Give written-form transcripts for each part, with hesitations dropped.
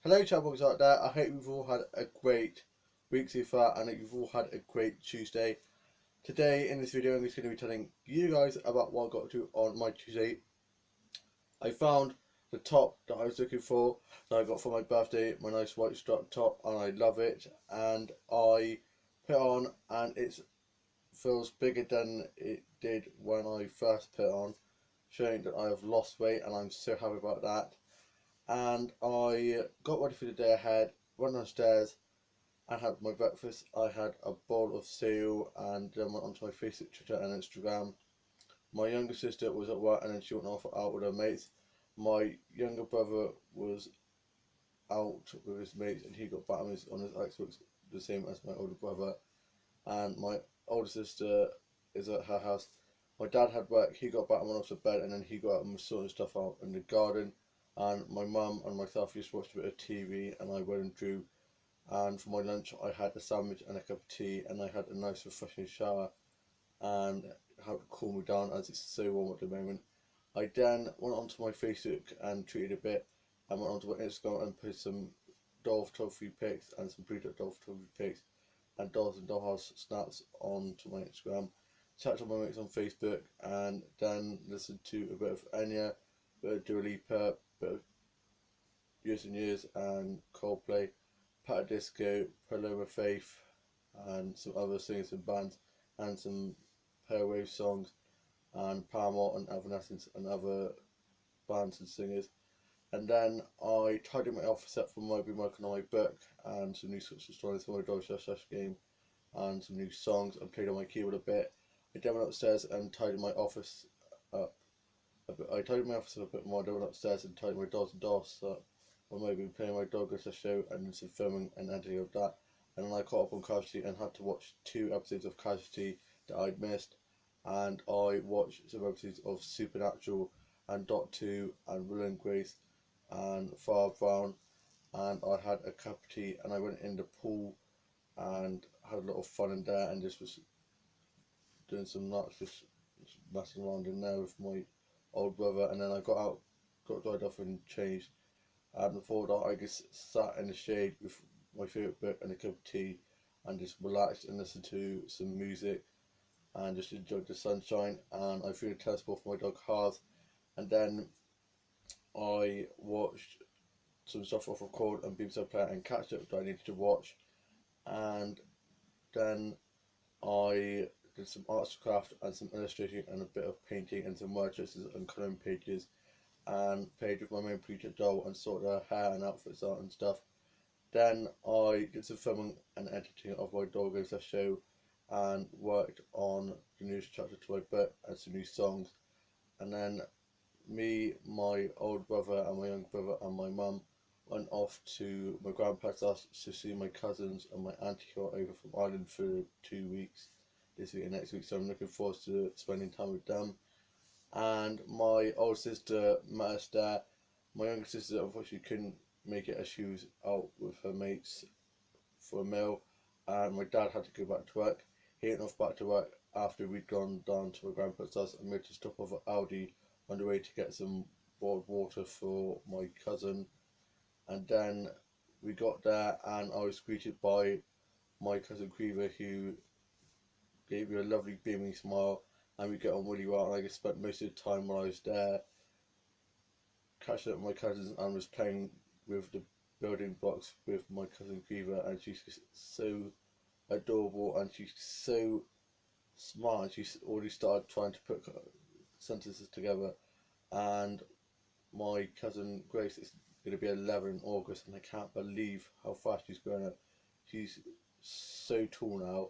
Hello, chatbox out there. I hope you've all had a great week so far and that you've all had a great Tuesday. Today, in this video, I'm just going to be telling you guys about what I got to on my Tuesday. I found the top that I was looking for that I got for my birthday, my nice white striped top, and I love it. And I put it on, and it feels bigger than it did when I first put it on, showing that I have lost weight, and I'm so happy about that. And I got ready for the day ahead, went downstairs and had my breakfast. I had a bowl of cereal and then went onto my Facebook, Twitter and Instagram. My younger sister was at work and then she went off out with her mates. My younger brother was out with his mates and he got back on his Xbox the same as my older brother. And my older sister is at her house. My dad had work, he got back and went off to bed and then he got up and was sorting stuff out in the garden. And my mum and myself just watched a bit of TV and I went and drew. And for my lunch I had a sandwich and a cup of tea and I had a nice refreshing shower and helped cool me down as it's so warm at the moment. I then went onto my Facebook and tweeted a bit and went onto my Instagram and put some doll photography pics and some pre-done doll photography pics and dolls and dollhouse snaps onto my Instagram. Chat to my mates on Facebook and then listened to a bit of Enya, a bit of Dua Lipa, a bit of Years and Years and Coldplay, Pat Disco, Paloma Faith, and some other singers and bands, and some Pairwave songs, and Paramore and Evanescence and other bands and singers. And then I tidied my office up for my been working on my book and some new sorts of stories for my Dog Slash game and some new songs and played on my keyboard a bit. I then went upstairs and tidied my office up. I tidied my office up a bit more. I went upstairs and tidied my doors and doors up. I might be playing my Dog Slash show and some filming and editing of that. And then I caught up on Casualty and had to watch 2 episodes of Casualty that I'd missed. And I watched some episodes of Supernatural and Dot 2 and Will and Grace and Far Brown. And I had a cup of tea and I went in the pool and had a lot of fun in there and just was doing some nuts, just messing around in there with my old brother. And then I got out, got dried off and changed. And before that, I just sat in the shade with my favourite book and a cup of tea and just relaxed and listened to some music and just enjoyed the sunshine. And I threw a tennis ball for my dog Haas. And then I watched some stuff off Record and BBC Player and catch up that I needed to watch. And then I did some arts craft and some illustrating and a bit of painting and some word choices and colouring pages and played with my main preacher doll and sorted her hair and outfits out and stuff. Then I did some filming and editing of my Dog Goes Left show and worked on the newest chapter to my book and some new songs. And then me, my old brother and my young brother and my mum went off to my grandpa's house to see my cousins and my auntie who are over from Ireland for 2 weeks, this week and next week. So I'm looking forward to spending time with them. And my old sister met us there. My younger sister unfortunately couldn't make it as she was out with her mates for a meal, and my dad had to go back to work. He went off back to work after we'd gone down to my grandpa's house and made to stop off at Aldi on the way to get some boiled water for my cousin. And then we got there, and I was greeted by my cousin Creever, who gave me a lovely beaming smile, and we get on really well. And I just spent most of the time when I was there catching up with my cousins and was playing with the building blocks with my cousin Creever, and she's just so adorable and she's so smart. And she's already started trying to put sentences together. And my cousin Grace is going to be 11 in August, and I can't believe how fast she's growing up. She's so tall now,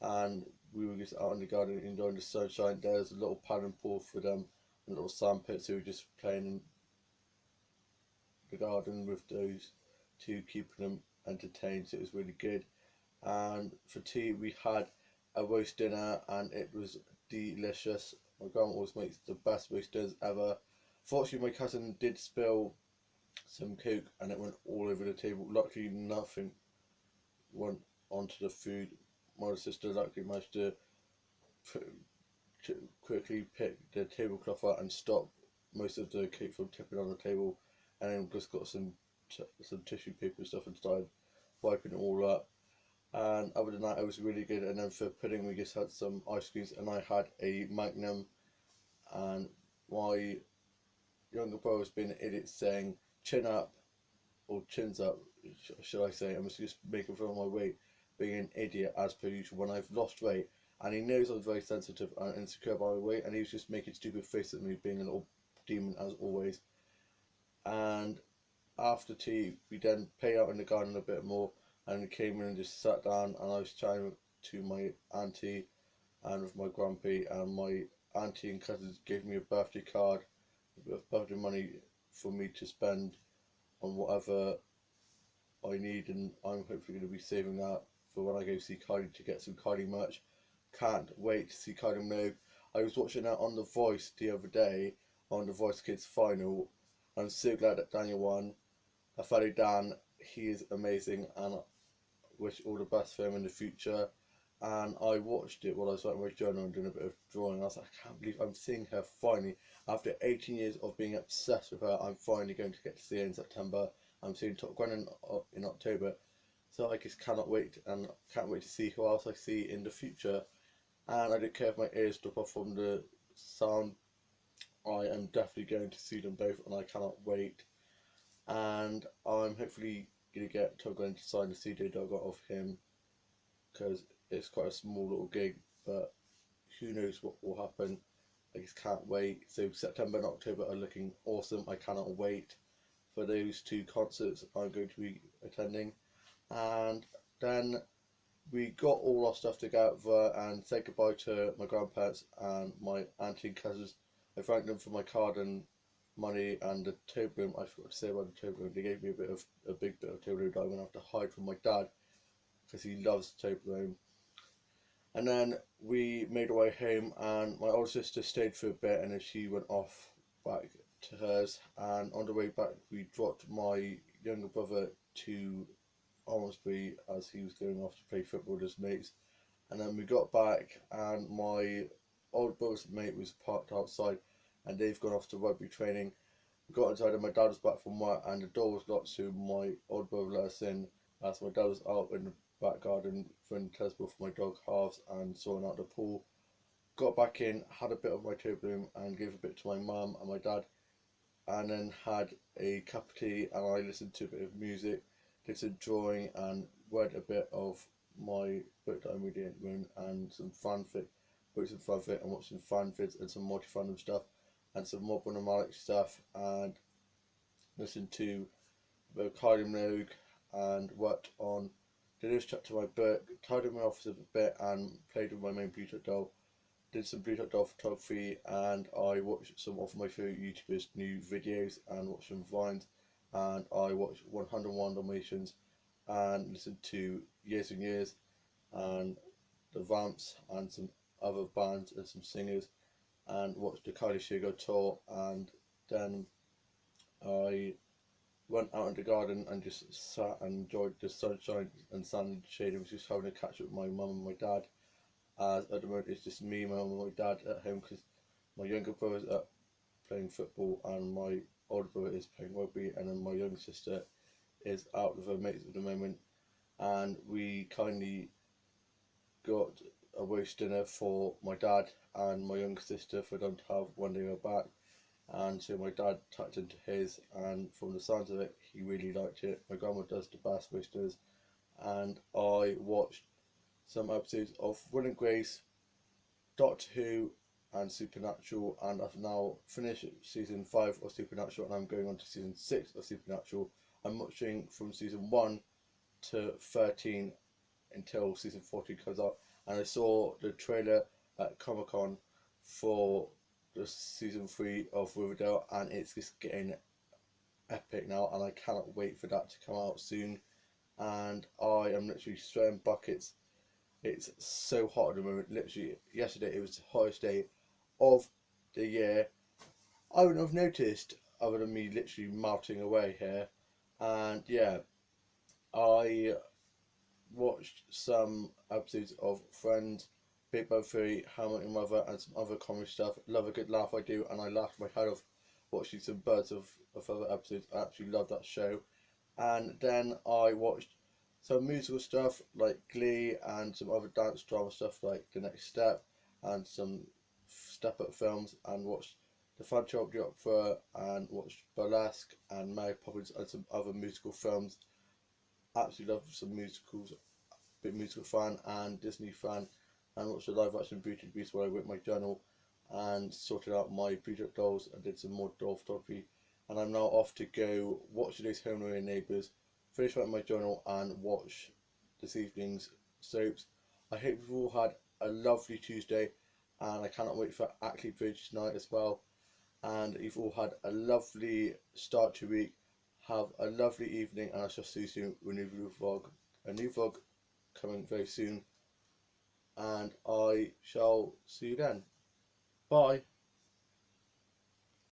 and we were just out in the garden enjoying the sunshine. There's a little paddling pool for them, and a little sand pit, so we were just playing in the garden with those two, keeping them entertained. So it was really good. And for tea, we had a roast dinner, and it was delicious. My grandma always makes the best roast dinners ever. Fortunately, my cousin did spill some coke, and it went all over the table. Luckily, nothing went onto the food. My sister luckily managed to quickly pick the tablecloth out and stop most of the cake from tipping on the table, and then just got some some tissue paper stuff and started wiping it all up. And other than that, it was really good. And then for pudding, we just had some ice creams, and I had a Magnum. And my younger brother's been an idiot saying chin up or chins up, should I say? I must just making fun of my weight, being an idiot as per usual when I've lost weight. And he knows I'm very sensitive and insecure by my weight, and he was just making stupid faces at me, being a little demon as always. And after tea, we then played out in the garden a bit more, and we came in and just sat down, and I was chatting to my auntie and with my grumpy, and my auntie and cousins gave me a birthday card with birthday money for me to spend on whatever I need, and I'm hopefully going to be saving that for when I go see Kylie to get some Kylie merch. Can't wait to see Kylie Minogue. I was watching that on The Voice the other day, on The Voice Kids final. I'm so glad that Daniel won. I follow Dan, he is amazing, and I wish all the best for him in the future. And I watched it while I was writing my journal and doing a bit of drawing. I was like, I can't believe I'm seeing her finally. After 18 years of being obsessed with her, I'm finally going to get to see her in September. I'm seeing Top Gun in October. So I just cannot wait, and can't wait to see who else I see in the future. And I don't care if my ears drop off from the sound. I am definitely going to see them both, and I cannot wait. And I'm hopefully going to get Top Gun to sign the CD that I got off him, because it's quite a small little gig, but who knows what will happen. I just can't wait. So September and October are looking awesome. I cannot wait for those two concerts I'm going to be attending. And then we got all our stuff together and said goodbye to my grandparents and my auntie and cousins. I thanked them for my card and money and the Toblerone. I forgot to say about the Toblerone. They gave me a big bit of Toblerone that I'm gonna have to hide from my dad because he loves Toblerone. And then we made our way home, and my older sister stayed for a bit, and then she went off back to hers. And on the way back, we dropped my younger brother to Ormsby as he was going off to play football with his mates. And then we got back, and my old brother's mate was parked outside, and they've gone off to rugby training. We got inside, and my dad was back from work, and the door was locked, so my old brother let us in. As my dad was out in the back garden throwing test-ball for my dog halves and sorting out the pool. Got back in, had a bit of my Toblerone and gave a bit to my mum and my dad, and then had a cup of tea, and I listened to a bit of music, did some drawing, and read a bit of my book that I'm reading at the moment, and some fanfic, books and fanfic, and watched some fan vids and some multi-fandom stuff, and some Mob and Malik stuff, and listened to a bit of Kylie Minogue, and worked on the newest chapter of my book, tidied my office a bit, and played with my main Bluetooth doll. Did some Bluetooth doll photography, and I watched some of my favourite YouTubers' new videos and watched some vines, and I watched 101 Dalmatians and listened to Years and Years and the Vamps and some other bands and some singers, and watched the Kylie Sugar tour. And then I went out in the garden and just sat and enjoyed the sunshine and sand and shade. I was just having a catch up with my mum and my dad, as at the moment it's just me, my mum and my dad at home, because my younger brother's up playing football and my older brother is playing rugby, and then my younger sister is out with her mates at the moment. And we kindly got a roast dinner for my dad and my younger sister for them to have when they were back. And so my dad tucked into his, and from the sounds of it, he really liked it. My grandma does the best roasters, and I watched some episodes of Will and Grace, Doctor Who, and Supernatural, and I've now finished season 5 of Supernatural, and I'm going on to season 6 of Supernatural. I'm watching from season 1 to 13 until season 14 comes out, and I saw the trailer at Comic Con for the season 3 of Riverdale, and it's just getting epic now, and I cannot wait for that to come out soon. And I am literally sweating buckets. It's so hot at the moment. Literally, yesterday it was the hottest day of the year. I wouldn't have noticed other than me literally melting away here. And yeah, I watched some episodes of Friends, Big Bang Theory, How I Met Your Mother, and some other comedy stuff. Love a good laugh, I do, and I laughed my head off watching some birds of other episodes. I actually love that show. and then I watched some musical stuff like Glee and some other dance drama stuff like The Next Step and some Step Up films, and watched The Phantom of the Opera and watched Burlesque and Mary Poppins and some other musical films. Absolutely love some musicals, big musical fan and Disney fan, and watched the live action Beauty and the Beast where I wrote my journal and sorted out my pre-drip dolls and did some more doll photography. And I'm now off to go watch today's Home and Away Neighbours, finish writing my journal, and watch this evening's soaps. I hope you've all had a lovely Tuesday, and I cannot wait for Ackley Bridge tonight as well. And you've all had a lovely start to your week. Have a lovely evening, and I shall see you soon with a new vlog. A new vlog coming very soon, and I shall see you then. Bye.